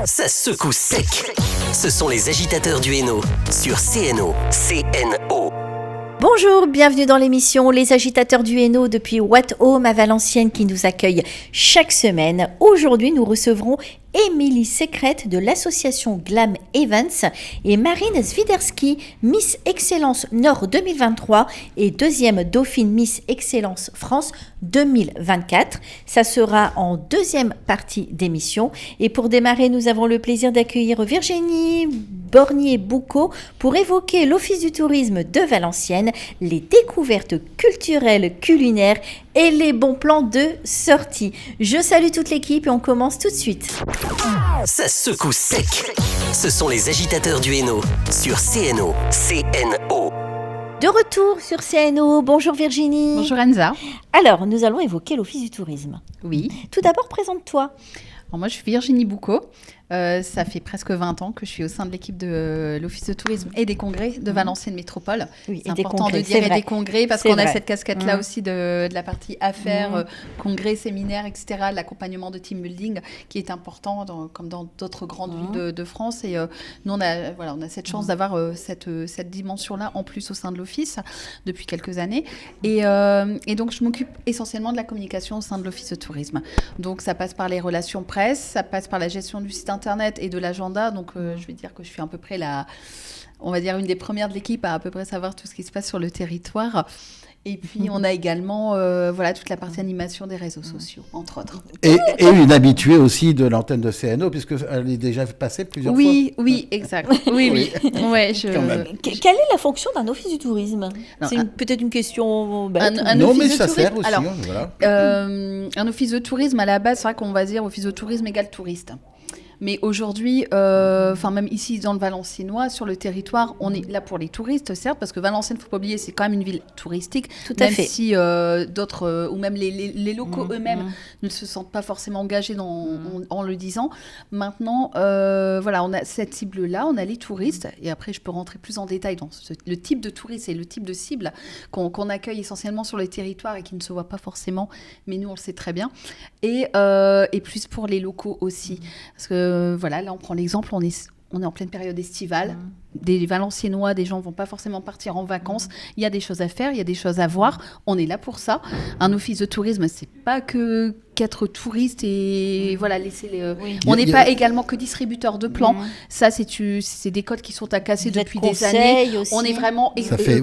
Ça secoue sec. Ce sont les agitateurs du Hainaut sur CNO. CNO. Bonjour, bienvenue dans l'émission Les Agitateurs du Hainaut depuis What Home à Valenciennes qui nous accueille chaque semaine. Aujourd'hui, nous recevrons Émilie Secrète de l'association Glam Events et Marine Swiderski, Miss Excellence Nord 2023 et deuxième Dauphine Miss Excellence France 2024. Ça sera en deuxième partie d'émission. Et pour démarrer, nous avons le plaisir d'accueillir Virginie Bornier-Boucaud pour évoquer l'Office du tourisme de Valenciennes, les découvertes culturelles, culinaires et les bons plans de sortie. Je salue toute l'équipe et on commence tout de suite. Ça secoue sec. Ce sont les agitateurs du Hainaut sur CNO. CNO. De retour sur CNO. Bonjour Virginie. Bonjour Anza. Alors, nous allons évoquer l'Office du tourisme. Oui. Tout d'abord, présente-toi. Alors moi, je suis Virginie Boucaud. Ça fait presque 20 ans que je suis au sein de l'équipe de l'Office de tourisme et des congrès de Valenciennes Métropole. Oui, c'est important de dire et des congrès parce c'est qu'on vrai. a cette casquette-là aussi de la partie affaires, congrès, séminaires, etc., l'accompagnement de team building qui est important comme dans d'autres grandes villes de France. Et nous, on a cette chance d'avoir cette dimension-là en plus au sein de l'Office depuis quelques années. Et donc, je m'occupe essentiellement de la communication au sein de l'Office de tourisme. Donc, ça passe par les relations presse, ça passe par la gestion du site internet et de l'agenda. Donc, je vais dire que je suis à peu près on va dire une des premières de l'équipe à peu près savoir tout ce qui se passe sur le territoire. Et puis, on a également toute la partie animation des réseaux sociaux, entre autres. Et une habituée aussi de l'antenne de CNO, puisqu'elle est déjà passée plusieurs fois. Oui, exact. Oui. Ouais, Quelle est la fonction d'un office du tourisme ? C'est peut-être une question bête. Non, office mais de ça tourisme. sert aussi. Alors, Voilà. un office de tourisme, à la base, c'est vrai qu'on va dire office de tourisme égale touriste. Mais aujourd'hui, même ici dans le Valenciennois, sur le territoire, on est là pour les touristes, certes, parce que Valenciennes, il ne faut pas oublier, c'est quand même une ville touristique. Tout à fait. Même si d'autres, ou même les locaux eux-mêmes ne se sentent pas forcément engagés en le disant. Maintenant, on a cette cible-là, on a les touristes. Et après, je peux rentrer plus en détail dans le type de touristes et le type de cible qu'on accueille essentiellement sur le territoire et qui ne se voit pas forcément, mais nous, on le sait très bien. Et plus pour les locaux aussi. Parce que là, on prend l'exemple, on est en pleine période estivale. Des Valenciennois, des gens ne vont pas forcément partir en vacances. Il y a des choses à faire, il y a des choses à voir. On est là pour ça. Un office de tourisme, c'est pas qu'être touriste et laisser les. On n'est pas également que distributeur de plans. Ça, c'est des codes qui sont à casser depuis des années. Aussi. On est vraiment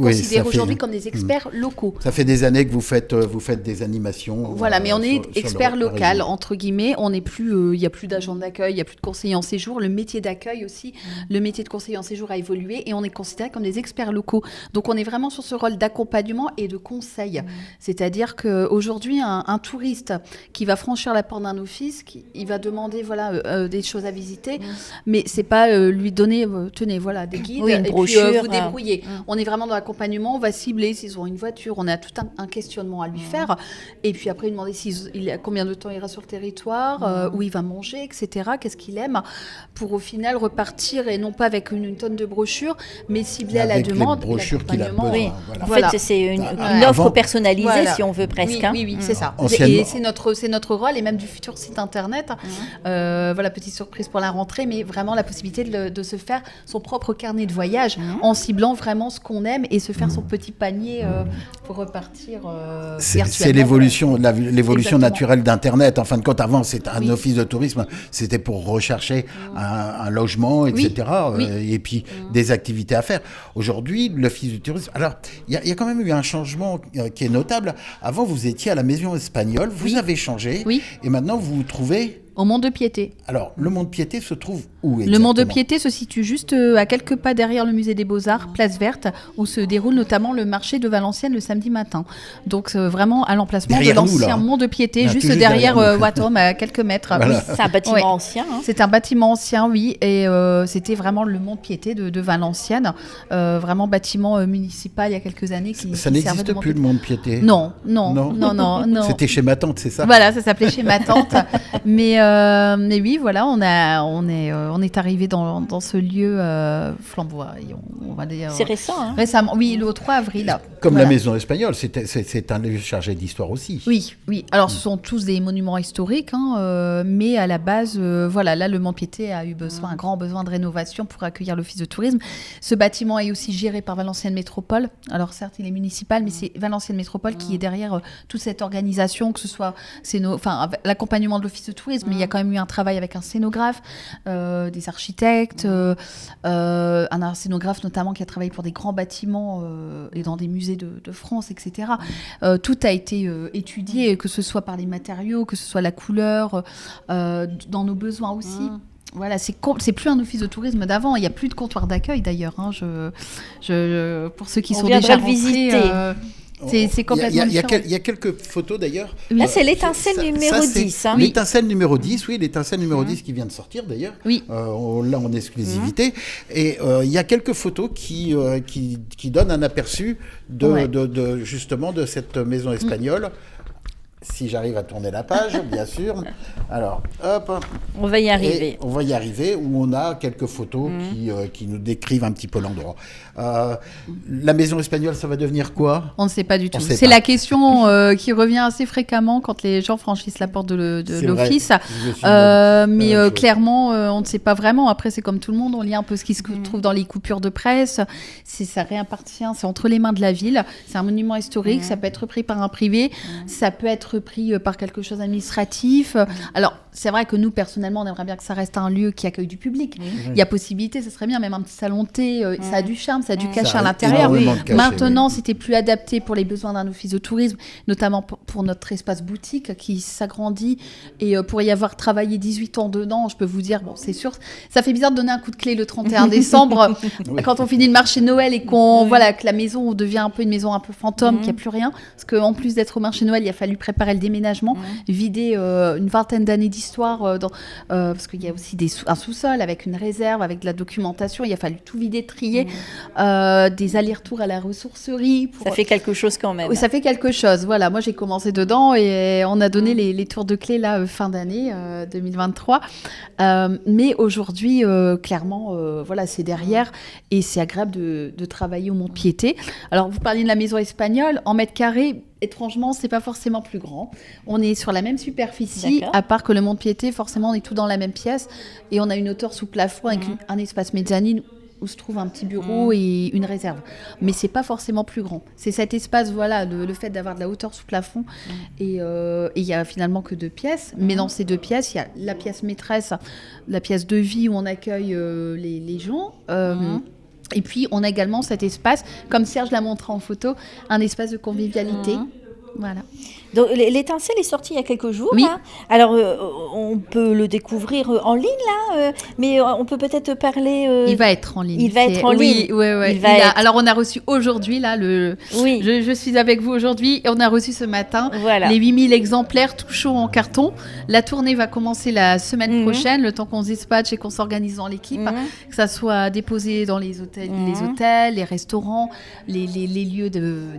considérés aujourd'hui comme des experts locaux. Ça fait des années que vous faites des animations. Voilà, mais on est expert local, entre guillemets. On n'est plus, il n'y a plus d'agent d'accueil, il n'y a plus de conseiller en séjour. Le métier d'accueil aussi, le métier de conseiller en séjour a évolué et on est considérés comme des experts locaux. Donc, on est vraiment sur ce rôle d'accompagnement et de conseil. C'est-à-dire qu'aujourd'hui, un touriste qui va franchir la porte d'un office, il va demander des choses à visiter, mais c'est pas lui donner, tenez, des guides et brochure, puis vous débrouillez. On est vraiment dans l'accompagnement, on va cibler s'ils ont une voiture, on a tout un questionnement à lui faire, et puis après, lui demander combien de temps il ira sur le territoire, où il va manger, etc., qu'est-ce qu'il aime, pour au final repartir, et non pas avec une tonne de brochures, mais cibler à la demande. Les brochures qu'il a besoin. Oui. Voilà. En fait, c'est une offre personnalisée, si on veut presque. Oui, c'est ça. Anciennement. Et c'est notre rôle, et même du futur site internet. Petite surprise pour la rentrée, mais vraiment la possibilité de se faire son propre carnet de voyage en ciblant vraiment ce qu'on aime et se faire son petit panier pour repartir virtuellement. C'est l'évolution Exactement. naturelle d'Internet. En fin de compte, avant, c'était un office de tourisme, c'était pour rechercher un logement, etc. Et puis des activités à faire. Aujourd'hui, l'office du tourisme... Alors, il y a quand même eu un changement qui est notable. Avant, vous étiez à la Maison Espagnole, vous avez changé, et maintenant, vous vous trouvez... Au Mont-de-Piété. Alors, le Mont-de-Piété se trouve où exactement ? Le Mont-de-Piété se situe juste à quelques pas derrière le musée des Beaux-Arts, place verte, où se déroule notamment le marché de Valenciennes le samedi matin. Donc, vraiment à l'emplacement derrière de l'ancien Mont-de-Piété, juste derrière What Home, à quelques mètres. Voilà. C'est un bâtiment ancien. C'est un bâtiment ancien, oui, et c'était vraiment le Mont-de-Piété de Valenciennes, vraiment bâtiment municipal il y a quelques années. Ça n'existe plus, le Mont-de-Piété ? Non. C'était chez ma tante, c'est ça ? Voilà, ça s'appelait chez ma tante. Mais mais oui, voilà, on est arrivé dans ce lieu flamboyant, on va dire. C'est récent, hein? Récemment, oui, le 3 avril. Comme Voilà. la Maison Espagnole, c'est un lieu chargé d'histoire aussi. Oui. Alors, ce sont tous des monuments historiques, mais à la base, voilà, là, le Mont-Piété a eu un grand besoin de rénovation pour accueillir l'Office de tourisme. Ce bâtiment est aussi géré par Valenciennes Métropole. Alors, certes, il est municipal, mais c'est Valenciennes Métropole qui est derrière toute cette organisation, que ce soit l'accompagnement de l'Office de tourisme, mais il y a quand même eu un travail avec un scénographe, des architectes, un scénographe notamment qui a travaillé pour des grands bâtiments et dans des musées de France, etc. Tout a été étudié, que ce soit par les matériaux, que ce soit la couleur, dans nos besoins aussi. Voilà, c'est plus un office de tourisme d'avant. Il n'y a plus de comptoir d'accueil d'ailleurs. Pour ceux qui sont déjà rentrés, visiter. C'est complètement différent. Il y a quelques photos d'ailleurs. Là, c'est l'étincelle numéro 10. Hein. L'étincelle numéro 10, oui, l'étincelle numéro 10 qui vient de sortir d'ailleurs. Oui. Là, en exclusivité. Et il y a quelques photos qui donnent un aperçu justement de cette maison espagnole. Si j'arrive à tourner la page, bien sûr. Alors, hop. On va y arriver. On va y arriver, où on a quelques photos qui nous décrivent un petit peu l'endroit. La maison espagnole, ça va devenir quoi ? On ne sait pas du tout. C'est la question qui revient assez fréquemment quand les gens franchissent la porte de l'office. Mais clairement, on ne sait pas vraiment. Après, c'est comme tout le monde, on lit un peu ce qui se trouve dans les coupures de presse. Ça réappartient, c'est entre les mains de la ville. C'est un monument historique, ça peut être repris par un privé, ça peut être pris par quelque chose d'administratif. Alors, c'est vrai que nous, personnellement, on aimerait bien que ça reste un lieu qui accueille du public. Il y a possibilité, ça serait bien, même un petit salon de thé, ça a du charme, ça a du cachet à l'intérieur. Maintenant, c'était plus adapté pour les besoins d'un office de tourisme, notamment pour notre espace boutique qui s'agrandit. Et pour y avoir travaillé 18 ans dedans, je peux vous dire, bon, c'est sûr, ça fait bizarre de donner un coup de clé le 31 décembre, quand on finit le marché de Noël et que la maison devient un peu une maison un peu fantôme, qu'il n'y a plus rien. Parce qu'en plus d'être au marché de Noël, il a fallu préparer le déménagement, vider une vingtaine d'années d'histoire, parce qu'il y a aussi un sous-sol avec une réserve, avec de la documentation. Il a fallu tout vider, trier, des allers-retours à la ressourcerie. Ça fait quelque chose quand même. Oui, ça fait quelque chose. Voilà, moi j'ai commencé dedans et on a donné les tours de clé là fin d'année 2023. Mais aujourd'hui, clairement, voilà, c'est derrière et c'est agréable de travailler au Mont-Piété. Alors, vous parliez de la maison espagnole, en mètres carrés. Étrangement, c'est pas forcément plus grand. On est sur la même superficie, à part que le Mont-Piété, forcément, on est tout dans la même pièce et on a une hauteur sous plafond avec un espace mezzanine où se trouve un petit bureau et une réserve. Mais c'est pas forcément plus grand. C'est cet espace, voilà, le fait d'avoir de la hauteur sous plafond et il y a finalement que 2 pièces. Mais dans ces 2 pièces, il y a la pièce maîtresse, la pièce de vie où on accueille les gens. Et puis, on a également cet espace, comme Serge l'a montré en photo, un espace de convivialité. Voilà. Donc, l'étincelle est sortie il y a quelques jours. Oui. Hein. Alors, on peut le découvrir en ligne, là, mais on peut peut-être parler... Il va être en ligne. Il va être en ligne. Oui. Alors, on a reçu aujourd'hui, là, je suis avec vous aujourd'hui, et on a reçu ce matin les 8000 exemplaires tout chauds en carton. La tournée va commencer la semaine prochaine, le temps qu'on se dispatche et qu'on s'organise dans l'équipe, que ça soit déposé dans les hôtels, les restaurants, les lieux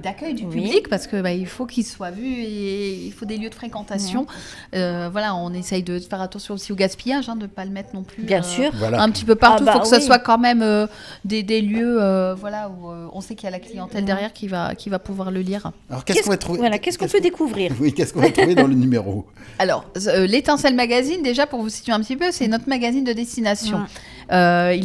d'accueil du public, parce que il faut qu'ils soient vus et il faut des lieux de fréquentation. Voilà, on essaye de faire attention aussi au gaspillage, de ne pas le mettre non plus bien sûr. Un petit peu partout. Il faut que ce soit quand même des lieux où on sait qu'il y a la clientèle derrière qui va pouvoir le lire. Alors, qu'est-ce qu'on va trouver qu'est-ce qu'on peut découvrir ? Oui, qu'est-ce qu'on va trouver dans le numéro ? Alors, l'Étincelle Magazine, déjà, pour vous situer un petit peu, c'est notre magazine de destination. Il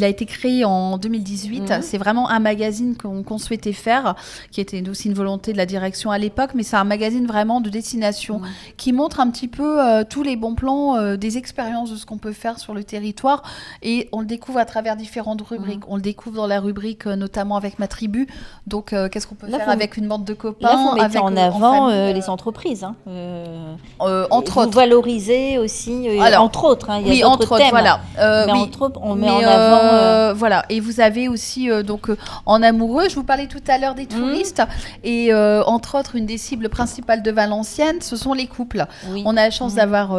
a été créé en 2018. C'est vraiment un magazine qu'on souhaitait faire, qui était aussi une volonté de la direction à l'époque, mais c'est un magazine vraiment de destination qui montre un petit peu tous les bons plans, des expériences de ce qu'on peut faire sur le territoire, et on le découvre à travers différentes rubriques. On le découvtre dans la rubrique notamment avec ma tribu, donc qu'est-ce qu'on peut faire avec une bande de copains. Là, vous mettez en avant les entreprises. Entre autres. Vous valorisez aussi, entre autres. Il y a d'autres thèmes. Voilà. Mais entre autres, on met en avant. Voilà. Et vous avez aussi en amoureux. Je vous parlais tout à l'heure des touristes et entre autres une des cibles principales de Valenciennes, ce sont les couples. Oui. On a la chance d'avoir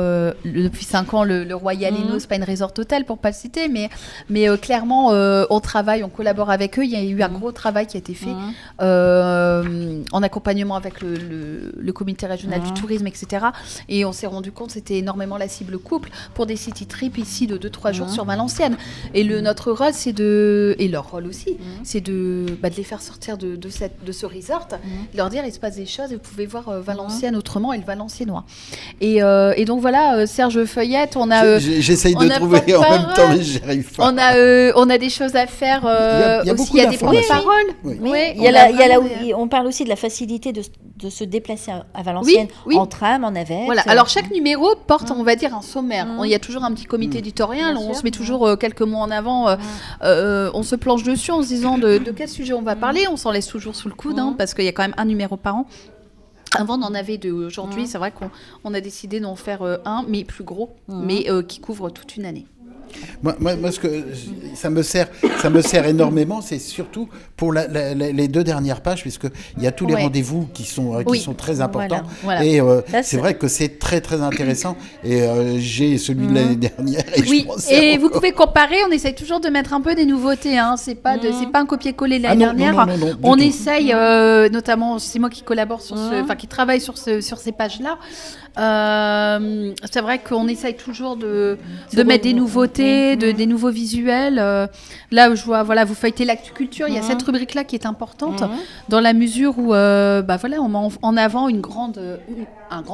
depuis 5 ans le Royal Inn, c'est pas une resort hôtel pour pas le citer, mais clairement on travaille, on collabore avec eux. Il y a eu un gros travail qui a été fait en accompagnement avec le comité régional du tourisme, etc. Et on s'est rendu compte que c'était énormément la cible couple pour des city trips ici de 2-3 jours sur Valenciennes. Et notre rôle, et leur rôle aussi, c'est de les faire sortir de ce resort, leur dire il se passe des choses et vous pouvez voir Valenciennes autrement et le Valenciennois. Et donc voilà, Serge Feuillette, on a... J'essaye de trouver en même temps, mais j'y arrive pas. On a des choses à faire il y a aussi, il y a des porte-paroles. Oui. Oui, on parle aussi de la facilité de se déplacer à Valenciennes en tram, en navette. Voilà. Alors chaque numéro porte, on va dire, un sommaire. Il y a toujours un petit comité éditorial, on se met toujours quelques mots en avant, on se planche dessus en se disant de quel sujet on va parler, on s'en laisse toujours sous le coude, parce qu'il y a quand même un numéro par an. Avant, on en avait deux. Aujourd'hui, c'est vrai qu'on a décidé d'en faire un, mais plus gros, mais qui couvre toute une année. Moi, ce que ça me sert énormément, c'est surtout pour les 2 dernières pages, puisque il y a tous les rendez-vous qui sont très importants. Voilà. Et c'est vrai que c'est très très intéressant. Et j'ai celui de l'année dernière. Et vous pouvez comparer. On essaye toujours de mettre un peu des nouveautés. C'est pas un copier-coller de l'année dernière. Non, on essaye, notamment, c'est moi qui collabore qui travaille sur ces pages-là. C'est vrai qu'on essaye toujours de mettre des nouveautés, des nouveaux visuels. Là où je vois, vous feuilletez l'actu culture, il y a cette rubrique-là qui est importante dans la mesure où, on met en avant un grand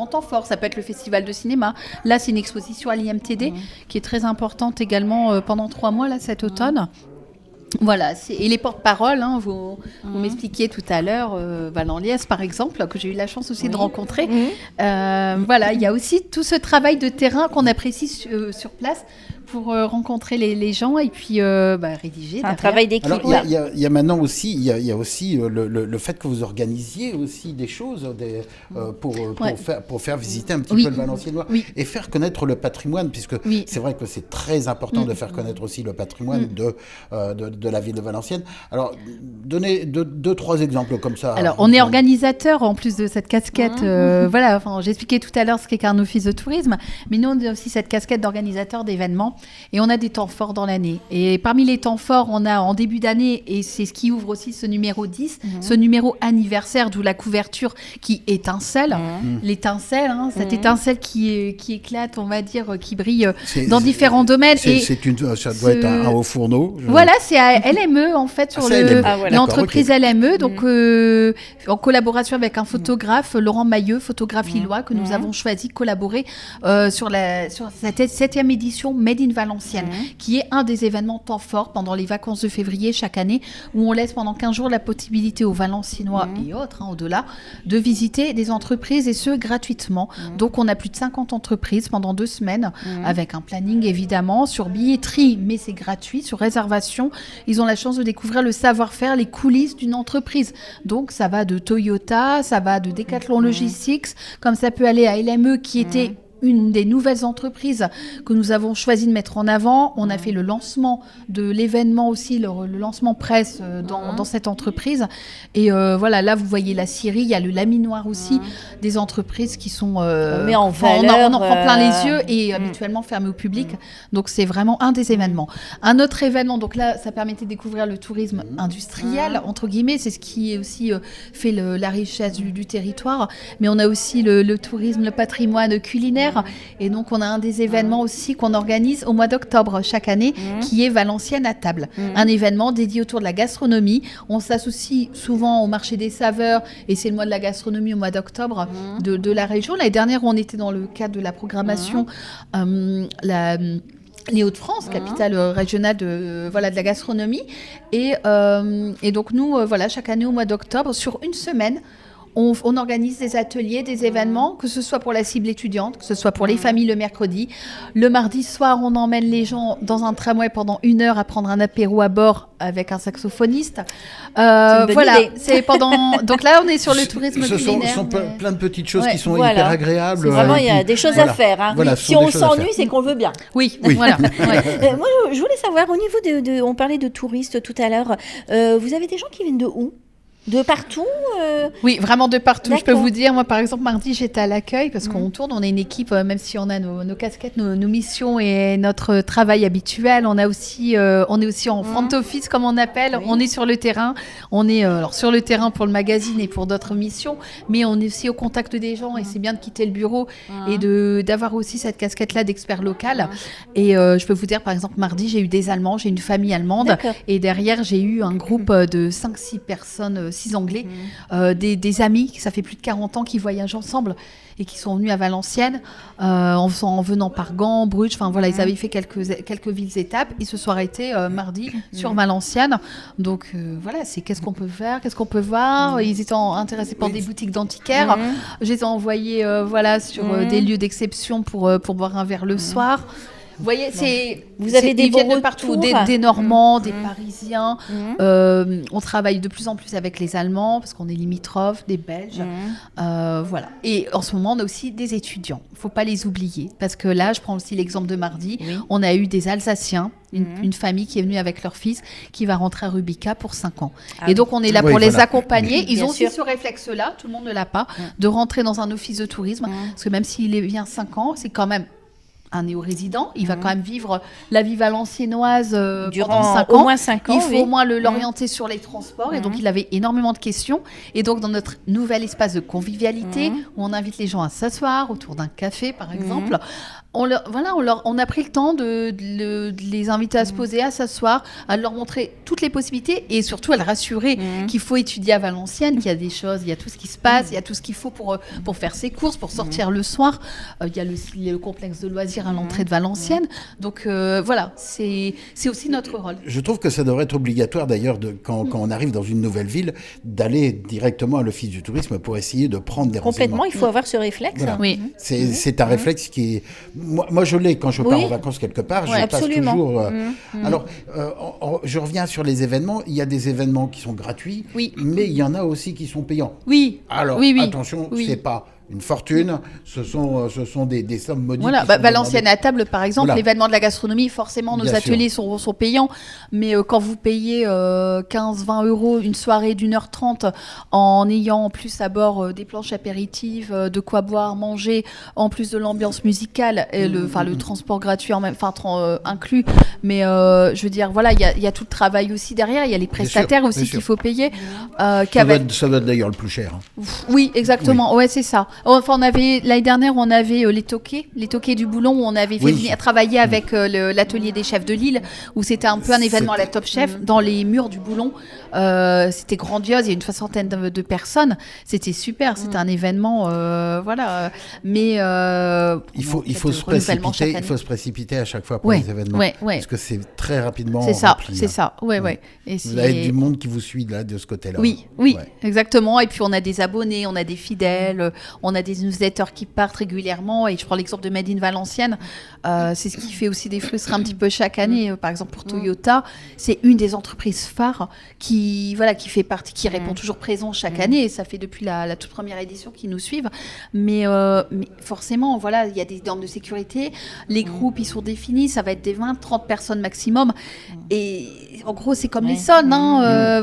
temps fort. Ça peut être le festival de cinéma. Là, c'est une exposition à l'IMTD qui est très importante également pendant 3 mois là cet automne. Voilà, et les porte-paroles, vous m'expliquiez tout à l'heure, Valent Liès par exemple, que j'ai eu la chance aussi de rencontrer. Voilà, il y a aussi tout ce travail de terrain qu'on apprécie sur place pour rencontrer les gens et puis rédiger. C'est un travail d'équipe. Alors, il y a maintenant aussi, il y a aussi le fait que vous organisiez aussi des choses pour faire visiter un petit peu le Valenciennois et faire connaître le patrimoine, puisque c'est vrai que c'est très important de faire connaître aussi le patrimoine de la ville de Valenciennes. Alors, donnez 2-3 exemples comme ça. Alors, on est organisateur en plus de cette casquette. J'expliquais tout à l'heure ce qu'est qu'un office de tourisme, mais nous, on a aussi cette casquette d'organisateur d'événements. Et on a des temps forts dans l'année. Et parmi les temps forts, on a en début d'année, et c'est ce qui ouvre aussi ce numéro 10, ce numéro anniversaire, d'où la couverture qui étincelle. L'étincelle, cette étincelle qui éclate, on va dire, qui brille dans différents domaines. Ça doit être un haut fourneau. Voilà, c'est à LME, en fait, sur l'entreprise LME. Donc, en collaboration avec un photographe, Laurent Mailleux, photographe lillois, que nous avons choisi de collaborer sur cette 7e édition Made in Valenciennes, qui est un des événements temps forts pendant les vacances de février chaque année, où on laisse pendant 15 jours la possibilité aux Valenciennois et autres, au-delà, de visiter des entreprises, et ce, gratuitement. Donc, on a plus de 50 entreprises pendant 2 semaines, avec un planning, évidemment, sur billetterie, mais c'est gratuit, sur réservation. Ils ont la chance de découvrir le savoir-faire, les coulisses d'une entreprise. Donc, ça va de Toyota, ça va de Decathlon Logistics, comme ça peut aller à LME, qui était une des nouvelles entreprises que nous avons choisi de mettre en avant. On a fait le lancement de l'événement aussi, le lancement presse dans cette entreprise. Et là, vous voyez la scierie, il y a le laminoir aussi, des entreprises qui sont... on met en valeur, on en prend plein les yeux et habituellement fermé au public. Donc, c'est vraiment un des événements. Un autre événement, donc là, ça permettait de découvrir le tourisme industriel, entre guillemets. C'est ce qui est aussi fait la richesse du territoire. Mais on a aussi le tourisme, le patrimoine culinaire. Et donc, on a un des événements aussi qu'on organise au mois d'octobre chaque année, qui est Valenciennes à table. Un événement dédié autour de la gastronomie. On s'associe souvent au marché des saveurs, et c'est le mois de la gastronomie au mois d'octobre de la région. L'année dernière, on était dans le cadre de la programmation les Hauts-de-France, capitale régionale de la gastronomie. Et donc, nous, chaque année au mois d'octobre, sur une semaine, on organise des ateliers, des événements, que ce soit pour la cible étudiante, que ce soit pour les familles le mercredi. Le mardi soir, on emmène les gens dans un tramway pendant 1 heure à prendre un apéro à bord avec un saxophoniste. Voilà, c'est pendant. Donc là, on est sur le tourisme culinaire. Ce sont plein de petites choses qui sont hyper agréables. Vraiment, il y a des choses à faire. Hein. Voilà, si on s'ennuie, c'est qu'on veut bien. Oui. Voilà. Moi, je voulais savoir, au niveau on parlait de touristes tout à l'heure, vous avez des gens qui viennent de où ? De partout Oui, vraiment de partout. D'accord. Je peux vous dire, moi par exemple, mardi, j'étais à l'accueil parce qu'on tourne, on est une équipe, même si on a nos casquettes, nos missions et notre travail habituel, on est aussi en front office, comme on appelle. Oui. On est sur le terrain. On est sur le terrain pour le magazine et pour d'autres missions, mais on est aussi au contact des gens et c'est bien de quitter le bureau et d'avoir aussi cette casquette-là d'expert local. Et je peux vous dire, par exemple, mardi, j'ai eu des Allemands, j'ai une famille allemande. D'accord. Et derrière, j'ai eu un groupe de 5-6 personnes, 6 Anglais, des amis, ça fait plus de 40 ans qu'ils voyagent ensemble et qui sont venus à Valenciennes en venant par Gand, Bruges, enfin voilà, ils avaient fait quelques villes étapes, ils se sont arrêtés mardi sur Valenciennes, donc voilà, c'est qu'est-ce qu'on peut faire, qu'est-ce qu'on peut voir, ils étaient intéressés par des boutiques d'antiquaires, je les ai envoyés sur des lieux d'exception pour boire un verre le soir. Vous voyez, vous avez des viennent de partout, des Normands, des Parisiens. On travaille de plus en plus avec les Allemands parce qu'on est limitrophes, des Belges. Voilà. Et en ce moment, on a aussi des étudiants. Il ne faut pas les oublier parce que là, je prends aussi l'exemple de mardi. Oui. On a eu des Alsaciens, une famille qui est venue avec leur fils qui va rentrer à Rubica pour 5 ans. Et donc, on est là pour les accompagner. Ils ont aussi ce réflexe-là, tout le monde ne l'a pas, de rentrer dans un office de tourisme. Parce que même s'il vient 5 ans, c'est quand même un néo-résident, il va quand même vivre la vie valenciennoise durant 5 ans. Au moins 5 ans. Il faut au moins l'orienter sur les transports. Et donc, il avait énormément de questions. Et donc, dans notre nouvel espace de convivialité, où on invite les gens à s'asseoir autour d'un café, par exemple, on a pris le temps de les inviter à se poser, à s'asseoir, à leur montrer toutes les possibilités et surtout à les rassurer qu'il faut étudier à Valenciennes, qu'il y a des choses, il y a tout ce qui se passe, il y a tout ce qu'il faut pour faire ses courses, pour sortir le soir. Il y a le complexe de loisirs à l'entrée de Valenciennes. Donc voilà, c'est aussi notre rôle. Je trouve que ça devrait être obligatoire d'ailleurs, quand on arrive dans une nouvelle ville, d'aller directement à l'office du tourisme pour essayer de prendre des renseignements. Complètement, il faut avoir ce réflexe. Voilà. Oui. C'est un réflexe qui est... Moi, je l'ai quand je pars en vacances quelque part, je passe toujours... Alors, je reviens sur les événements. Il y a des événements qui sont gratuits, mais il y en a aussi qui sont payants. Oui. Alors, attention, c'est pas une fortune, ce sont des sommes modiques. Voilà, Valenciennes à table, par exemple, l'événement de la gastronomie, forcément, nos ateliers sont payants, mais quand vous payez 15-20 euros une soirée d'1h30 en ayant en plus à bord des planches apéritives, de quoi boire, manger, en plus de l'ambiance musicale, et le transport gratuit inclus, mais je veux dire, voilà, il y a tout le travail aussi derrière, il y a les prestataires aussi qu'il faut payer. Ça doit être d'ailleurs le plus cher. Oui, exactement, ouais, c'est ça. Enfin, l'année dernière, on avait les toquets du Boulon, où on avait fait travailler avec l'atelier des chefs de Lille, où c'était un peu un événement à la Top Chef, dans les murs du Boulon. C'était grandiose, il y a une 60aine de personnes. C'était super, c'était un événement, voilà. Mais il faut se précipiter à chaque fois pour les événements, parce que c'est très rapidement rempli. C'est ça, ouais. Et vous avez du monde qui vous suit là, de ce côté-là. Oui, exactement. Et puis on a des abonnés, on a des fidèles, on a des newsletters qui partent régulièrement. Et je prends l'exemple de Made in Valenciennes. C'est ce qui fait aussi des frustres un petit peu chaque année. Par exemple, pour Toyota, c'est une des entreprises phares qui fait partie, qui répond toujours présent chaque année. Et ça fait depuis la toute première édition qu'ils nous suivent. Mais forcément, voilà, il y a des normes de sécurité. Les groupes, ils sont définis. Ça va être des 20-30 personnes maximum. Et en gros, c'est comme les sonnes.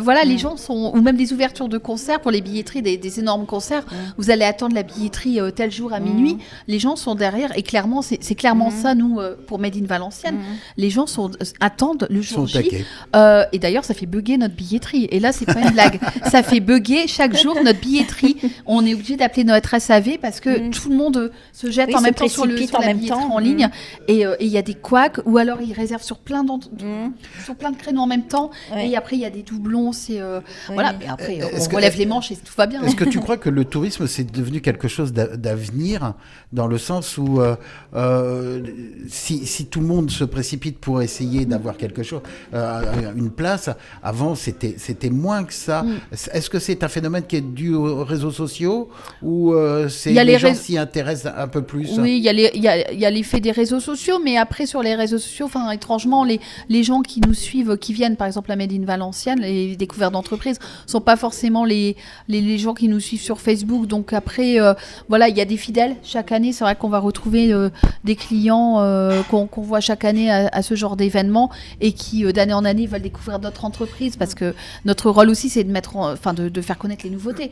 Voilà, les gens sont... Ou même des ouvertures de concerts pour les billetteries, des énormes concerts. Vous allez attendre la billetterie tel jour à minuit. Les gens sont derrière. Et clairement, c'est clairement ça, nous, pour Made in Valenciennes. Les gens attendent le jour J. Et d'ailleurs, ça fait bugger notre billetterie. Et là, c'est pas une blague. Ça fait bugger chaque jour notre billetterie. On est obligé d'appeler notre SAV parce que tout le monde se jette en même temps sur la billetterie en ligne. Et il y a des couacs, ou alors ils réservent sur plein de créneaux en même temps. Ouais. Et après, il y a des doublons. C'est Oui. voilà. Mais après, Est-ce on que- relève les manches et tout va bien. Est-ce que tu crois que le tourisme, c'est devenu quelque chose d'avenir, dans le sens où si tout le monde se précipite pour essayer d'avoir quelque chose, une place, avant c'était moins que ça. Est-ce que c'est un phénomène qui est dû aux réseaux sociaux ou c'est Il y a les les gens réseaux- s'y intéressent un peu plus? Oui, il y a l'effet des réseaux sociaux, mais après sur les réseaux sociaux, enfin étrangement, les gens qui nous suivent, qui viennent par exemple à Made in Valenciennes, les découvertes d'entreprises, sont pas forcément les gens qui nous suivent sur Facebook. Donc après, voilà, il y a des fidèles chaque année. C'est vrai qu'on va retrouver des clients qu'on voit chaque année à ce genre d'événement et qui d'année en année veulent découvrir d'autres entreprises, parce que notre rôle aussi c'est de de faire connaître les nouveautés.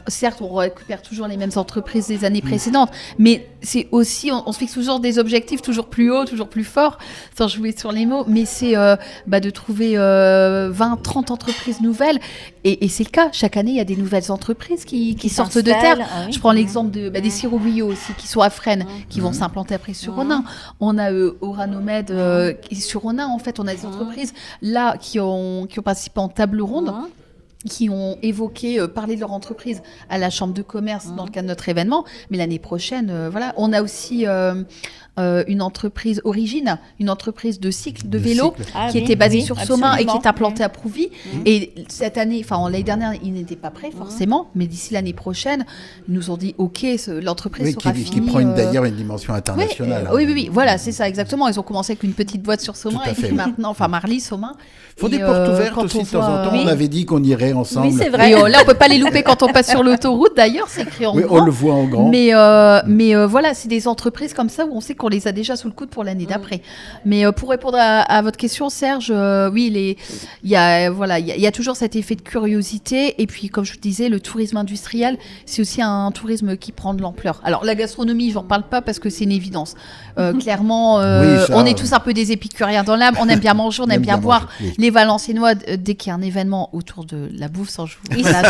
Certes, on récupère toujours les mêmes entreprises des années précédentes, mais c'est aussi, on se fixe toujours des objectifs toujours plus hauts, toujours plus forts, sans jouer sur les mots, mais c'est de trouver 20, 30 entreprises nouvelles, et c'est le cas. Chaque année, il y a des nouvelles entreprises qui sortent de terre. s'installent. Ah oui. Je prends l'exemple des sirop bio aussi, qui sont à Fresnes, qui vont s'implanter après sur Ronin. On a Oranomed qui est sur Ronin, en fait. On a des entreprises là qui ont participé en table ronde, qui ont parlé de leur entreprise à la chambre de commerce dans le cadre de notre événement. Mais l'année prochaine, voilà, on a aussi une entreprise Origine, une entreprise de cycle, de vélo, cycle. Ah qui oui, était basée oui, sur Somain et qui absolument. est implantée à Prouvy. Et cette année, l'année dernière, ils n'étaient pas prêts forcément, mais d'ici l'année prochaine, ils nous ont dit OK, l'entreprise Oui, sera qui finie. prend d'ailleurs une dimension internationale. Oui, voilà, c'est ça, exactement. Ils ont commencé avec une petite boîte sur Somain Tout à et puis fait. maintenant, Marly, Somain. Faut des Et, portes ouvertes quand aussi on de temps en voit- temps. On avait dit qu'on irait ensemble. Oui, c'est vrai. Et là, on peut pas les louper quand on passe sur l'autoroute. D'ailleurs, c'est écrit en Oui, grand. on le voit en grand. Mais voilà, c'est des entreprises comme ça où on sait qu'on les a déjà sous le coude pour l'année d'après. Mais pour répondre à votre question, Serge, oui, il y a toujours cet effet de curiosité. Et puis, comme je vous disais, le tourisme industriel, c'est aussi un tourisme qui prend de l'ampleur. Alors, la gastronomie, j'en parle pas parce que c'est une évidence. Clairement, Oui, ça, on est tous un peu des épicuriens dans l'âme. On aime bien manger, on aime bien boire. manger, oui. Les Valenciennois, dès qu'il y a un événement autour de la bouffe, sans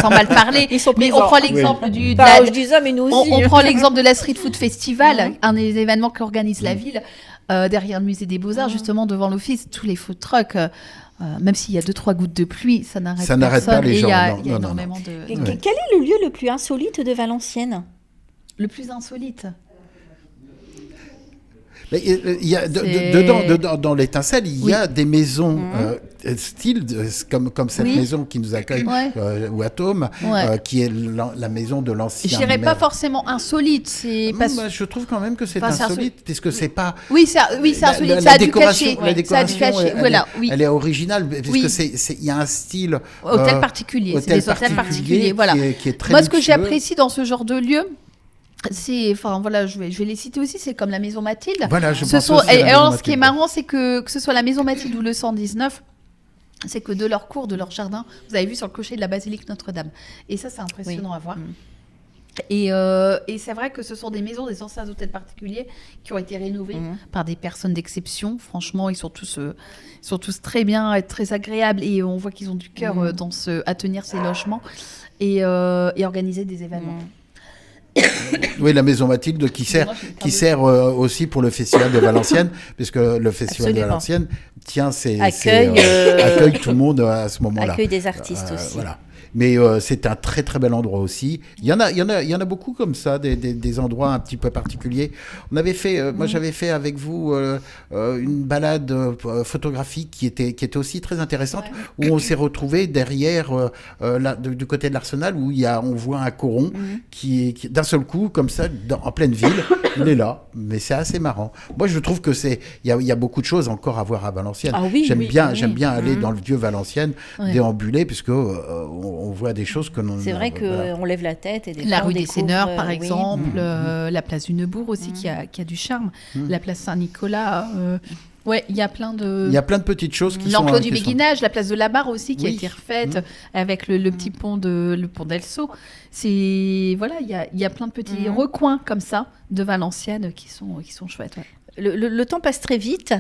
mal parler, Ils sont mais on présents. prend l'exemple de Bah, la, je dis ça, mais nous on, aussi. on prend l'exemple de la Street Food Festival, un des événements qu'organise la ville, derrière le musée des Beaux-Arts, justement devant l'office, tous les food trucks. Même s'il y a 2-3 gouttes de pluie, ça n'arrête Ça n'arrête personne. pas les Et gens, il y a, non, il y a non, énormément de... Quel est le lieu le plus insolite de Valenciennes? Le plus insolite. Mais il y a C'est- dedans, dans l'étincelle, il y a des maisons style comme cette Oui. maison qui nous accueille, Ouais. ou Atome, Ouais. qui est la maison de l'ancien. Je dirais pas maire. forcément insolite, c'est pas... Bah, je trouve quand même que c'est Enfin, c'est insolite, puisque c'est pas. Oui, c'est insolite, La ça a du décoration, cachet. la Ça a décoration, du cachet, voilà, oui. elle est originale, parce Oui. que il y a un style. Hôtel particulier, c'est des hôtels particuliers, voilà. qui est très Moi, ce que luxueux. j'apprécie dans ce genre de lieu, c'est, je vais les citer aussi, c'est comme la Maison Mathilde. Voilà, je Ce pense sont, aussi à la et Maison alors, ce qui est Mathilde. marrant, c'est que ce soit la Maison Mathilde ou le 119, c'est que de leur cour, de leur jardin, vous avez vu sur le clocher de la basilique Notre-Dame. Et ça, c'est impressionnant à voir. Et c'est vrai que ce sont des maisons, des anciens hôtels particuliers qui ont été rénovés par des personnes d'exception. Franchement, ils sont tous très bien et très agréables. Et on voit qu'ils ont du cœur à tenir ces logements et organiser des événements. Oui, la Maison Mathilde qui sert aussi pour le Festival de Valenciennes, puisque le Festival de Absolument. Valenciennes Accueille accueille tout le monde à ce moment-là. Accueille des artistes aussi. Voilà. Mais c'est un très très bel endroit aussi. Il y en a beaucoup comme ça, des endroits un petit peu particuliers. On avait fait, moi j'avais fait avec vous une balade photographique qui était aussi très intéressante, où on s'est retrouvé derrière du côté de l'Arsenal, où on voit un coron qui d'un seul coup comme ça en pleine ville, il est là. Mais c'est assez marrant. Moi je trouve que il y a beaucoup de choses encore à voir à Valenciennes. Ah oui, j'aime oui, bien oui. j'aime bien aller dans le vieux Valenciennes, Ouais. déambuler, puisque on voit des choses que C'est vrai voilà. qu'on lève la tête et des La fois, on rue des découvre, Seigneurs, par oui. exemple, la place du Neubourg aussi, qui a du charme, la place Saint-Nicolas. Ouais, il y a plein de... Il y a plein de petites choses qui sont... L'enclos du qui sont- béguinage, la place de la Barre aussi, qui a Oui. été refaite avec le petit pont le pont d'Elso. C'est... Voilà, il y a plein de petits recoins comme ça de Valenciennes qui sont chouettes. Ouais. Le temps passe très vite.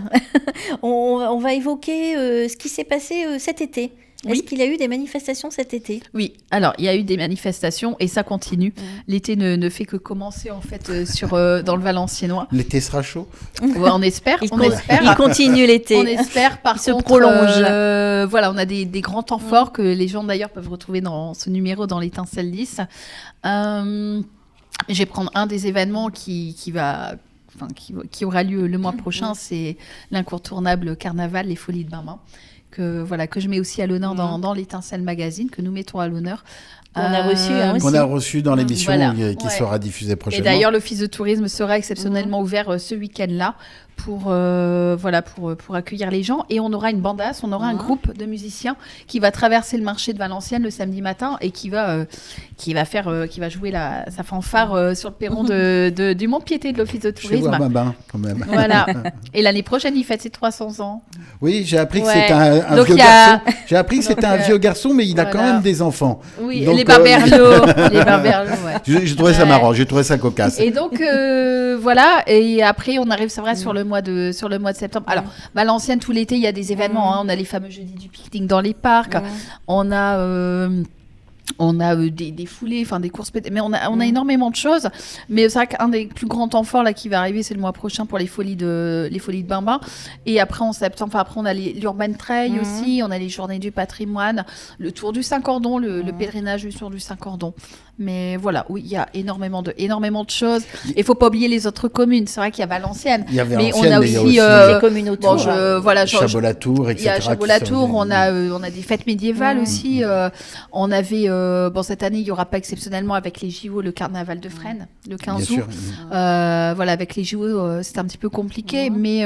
On va évoquer ce qui s'est passé cet été. Est-ce qu'il y a eu des manifestations cet été ? Oui, alors il y a eu des manifestations et ça continue. L'été ne fait que commencer en fait dans le Valenciennois. L'été sera chaud. Ouais, on espère. Il continue l'été. On espère. Par se contre, prolonge. Voilà, on a des grands temps forts que les gens d'ailleurs peuvent retrouver dans ce numéro dans l'Étincelle 10. Je vais prendre un des événements qui aura lieu le mois prochain, c'est l'incontournable carnaval, les Folies de Bain-Bain, que je mets aussi à l'honneur dans l'Étincelle Magazine, que nous mettons à l'honneur. Qu'on a reçu aussi. Qu'on a reçu dans l'émission qui Ouais. sera diffusée prochainement. Et d'ailleurs, l'Office de tourisme sera exceptionnellement ouvert ce week-end-là pour accueillir les gens. Et on aura une bandasse, on aura un groupe de musiciens qui va traverser le marché de Valenciennes le samedi matin et qui va jouer sa fanfare sur le perron du Mont-Piété de l'Office de Je vais tourisme. voir Babin, quand même. Voilà. Et l'année prochaine, il fête ses 300 ans. Oui, j'ai appris que Ouais. c'était un Donc, vieux il y a- garçon. J'ai appris que c'était un vieux garçon, mais il a quand voilà. même des enfants. Oui, Donc, les Barberlots. Les Barberlots, ouais. J'ai trouvé ça Ouais. marrant, j'ai trouvé ça cocasse. Et donc voilà, et après on arrive, c'est vrai, sur le mois de septembre. Alors Valenciennes, tout l'été, il y a des événements. On a les fameux jeudis du pique-nique dans les parcs. On a des foulées, enfin des courses, mais on a énormément de choses. Mais c'est vrai qu'un des plus grands temps forts là qui va arriver, c'est le mois prochain pour les folies de Bain-Bain. Et après en septembre, on a l'Urban Trail aussi, on a les Journées du patrimoine, le Tour du Saint-Cordon, le pèlerinage du Tour du Saint-Cordon. Mais voilà, oui, il y a énormément de choses. Et il faut pas oublier les autres communes. C'est vrai qu'il y a Valenciennes, Il y a mais Valenciennes, on a mais il y a aussi les communes autour. Chabot-la-Tour, etc. il y a Chabot-la-Tour, on a des fêtes médiévales aussi. On avait, cette année, il n'y aura pas exceptionnellement avec les JO le carnaval de Fresnes, le 15 Bien août. sûr. Avec les JO, c'est un petit peu compliqué, mais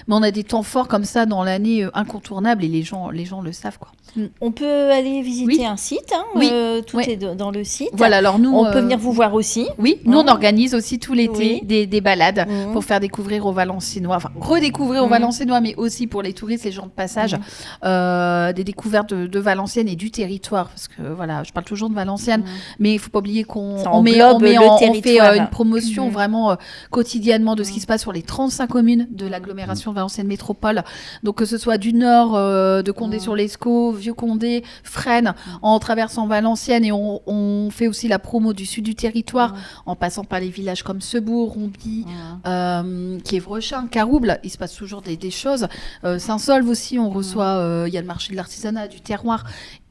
on a des temps forts comme ça dans l'année incontournables et les gens le savent, quoi. On peut aller visiter Oui. un site. Oui. Tout Ouais. est dans le site. Voilà, alors nous, On peut venir vous voir aussi. Oui, nous on organise aussi tout l'été Oui. des balades Mhm. pour faire découvrir aux Valenciennois, enfin redécouvrir aux Valenciennois, mais aussi pour les touristes, les gens de passage, des découvertes de Valenciennes et du territoire. Parce que voilà, je parle toujours de Valenciennes, mais il faut pas oublier qu'on Ça on englobe le on fait territoire. une promotion vraiment quotidiennement de ce qui se passe sur les 35 communes de l'agglomération Valenciennes Métropole. Donc que ce soit du nord de Condé-sur-l'Escaut, Vieux-Condé, Fresnes, en traversant Valenciennes, et on fait aussi la promo du sud du territoire en passant par les villages comme Sebourg, Romby, Kievrechin, Carouble. Il se passe toujours des choses. Saint-Solve aussi, on reçoit, il y a le marché de l'artisanat, du terroir.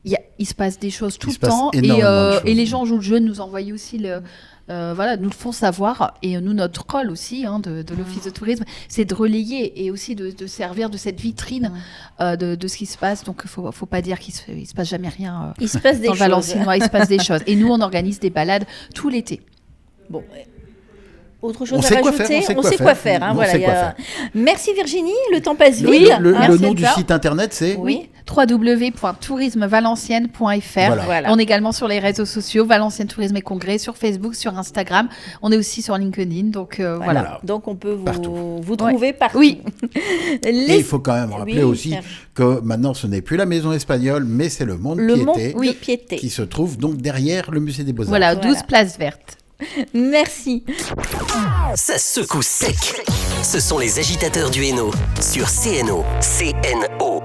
Il se passe des choses tout Il le se passe temps, énormément de choses. et les gens jouent le jeu, nous envoient aussi nous le font savoir, et nous, notre rôle aussi de l'Office de tourisme, c'est de relayer et aussi de servir de cette vitrine de ce qui se passe. Donc faut pas dire qu'il se passe jamais rien Il se passe des dans le choses. Valenciennois, il se passe des choses. Et nous, on organise des balades tout l'été. Bon. Autre chose On à sait quoi rajouter? faire, On sait quoi faire. On voilà, sait quoi faire. Merci Virginie, le temps passe Le, vite. le Merci nom de du ça. site internet, c'est Oui. www.tourismevalenciennes.fr. Voilà. On est également sur les réseaux sociaux, Valenciennes Tourisme et Congrès, sur Facebook, sur Instagram. On est aussi sur LinkedIn. Donc voilà. Donc on peut Partout. vous trouver partout. Oui. Et il faut quand même rappeler Oui, aussi Serge. que maintenant, ce n'est plus la maison espagnole, mais c'est le Monde Le mont Piété de Piété. qui se trouve donc derrière le musée des Beaux-Arts. Voilà, Voilà. 12 places vertes. Merci. Ça secoue sec. Ce sont les agitateurs du Hainaut sur CNO. CNO.